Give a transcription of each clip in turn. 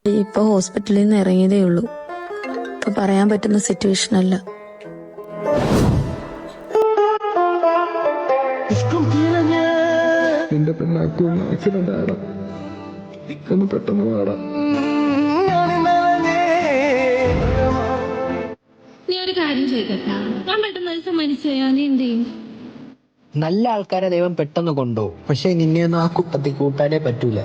ഇപ്പൊ ഹോസ്പിറ്റലിൽ നിന്ന് ഇറങ്ങിയതേ ഉള്ളൂ. ഇപ്പൊ പറയാൻ പറ്റുന്ന സിറ്റുവേഷൻ അല്ല. നിന്റെ പെണ്ണാക്കും ആക്സിഡന്റ് ആടാ, ഒന്ന് പെട്ടെന്ന് പാടാ. നീ ഒരു കാര്യം ചെയ്തട്ടാ, ഞാൻ പെട്ടെന്ന് ദിവസം മരിച്ചോ, നീ എന്ത് ചെയ്യും? നല്ല ആൾക്കാരെ ദൈവം പെട്ടെന്ന് കൊണ്ടുപോകും, പക്ഷെ നിന്നെയൊന്നും ആ കൂട്ടത്തിൽ കൂട്ടാനേ പറ്റൂല.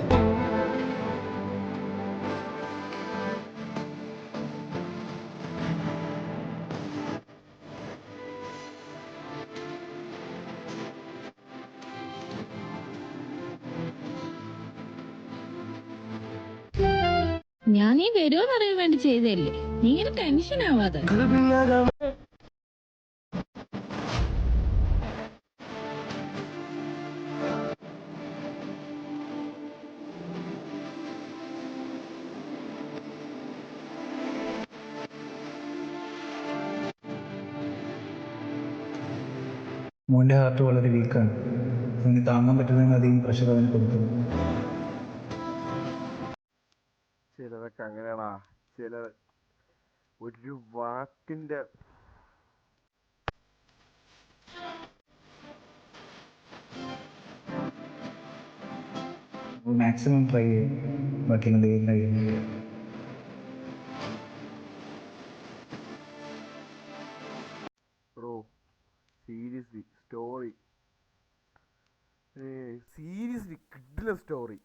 ഞാൻ നീ വരുമോന്ന് അറിയാൻ വേണ്ടി ചെയ്തല്ലേ, നീ ഒരു ടെൻഷൻ ആവാതെ. മോൻ്റെ ഹാർട്ട് വളരെ വീക്കാണ്. അവന് താങ്ങാൻ പറ്റുന്നതിന് അധികം പ്രഷർ അവന് കൊടുത്തു. ചിലതൊക്കെ അങ്ങനെയാണാ. ചില ഒരു വാക്കിന്റെ മാക്സിമം ട്രൈ ചെയ്യും, ബാക്കി ദൈവം കഴിയുന്നില്ല. ബ്രോ, സീരിയസ്ലി സ്റ്റോറി, സീരിയസ്ലി കിഡിലെ സ്റ്റോറി.